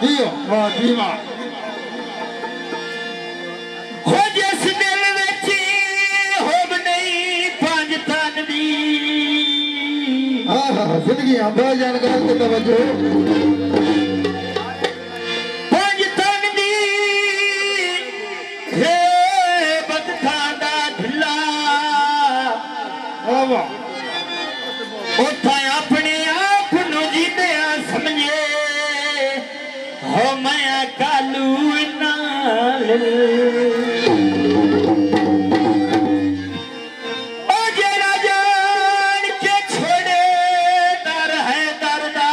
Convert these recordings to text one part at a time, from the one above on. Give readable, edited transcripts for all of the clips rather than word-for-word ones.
جیو واہ جی واہ ہو جس دل وچی ہوب نہیں پانچ تن دی ہاں ہاں زندگی بہ جان گل تے توجہ پانچ تن دی ہے بدخاں دا ڈھلا واہ واہ اوتھاں اپنے آپ نو جیندیاں سمجھے ہو میں کالو نال او جڑا جان کے چھوڑے در ہے دردا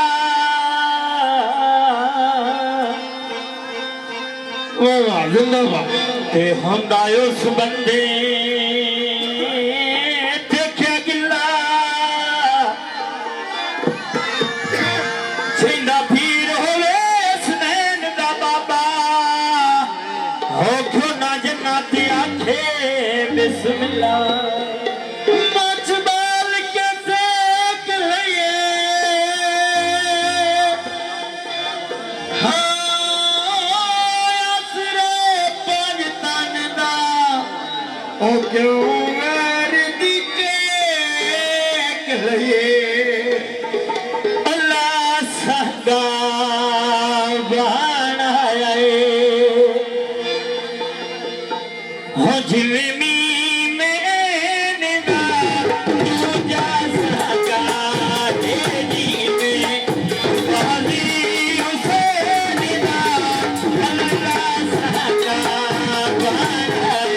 واہ واہ زندہ باد تے ہوندا اس بندے دیکھیا گلا سیندا پیر ہوے سنین دا بابا ہو کیوں نہ جنت آکھے بسم اللہ مچ بال کے سیک لئے او کیوں وردی ٹیک لئے اللہ سہدا بنایا ہو جویں می میں ندا پوجا سہدا دے جی میں والی حسین دا اللہ سہدا بنایا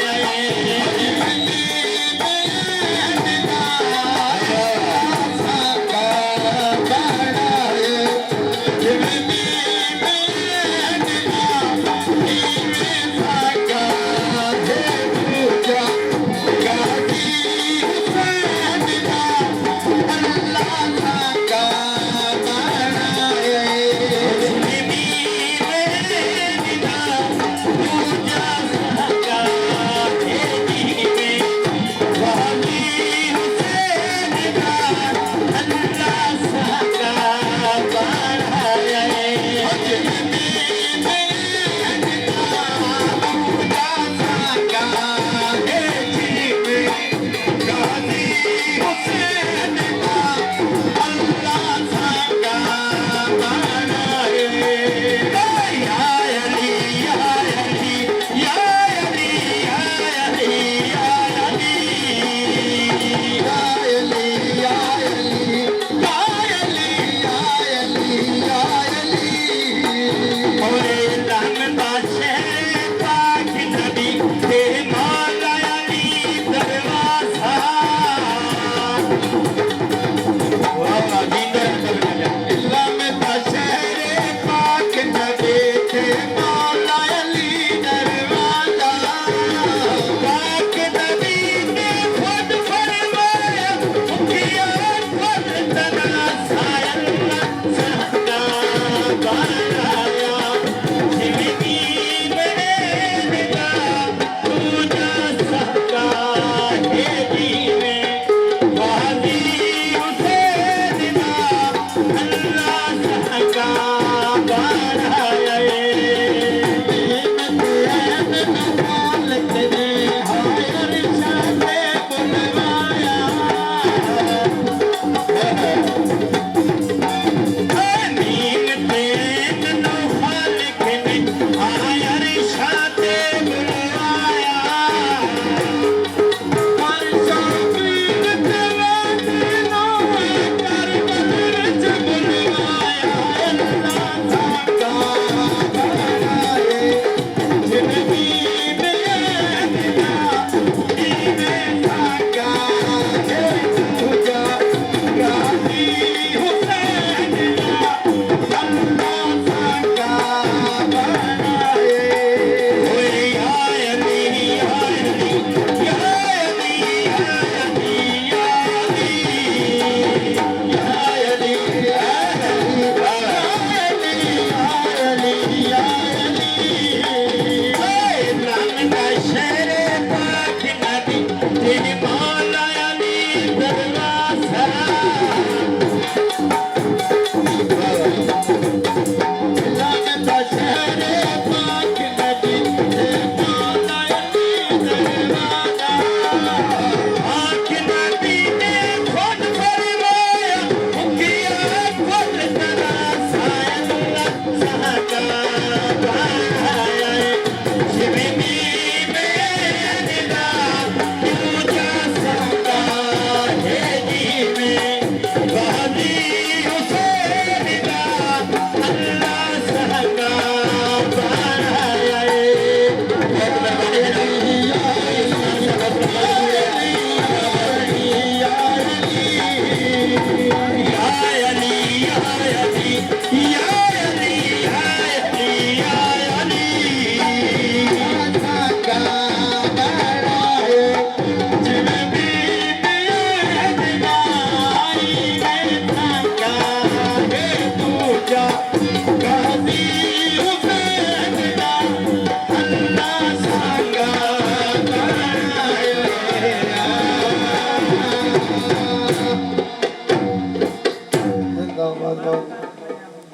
ਜਾ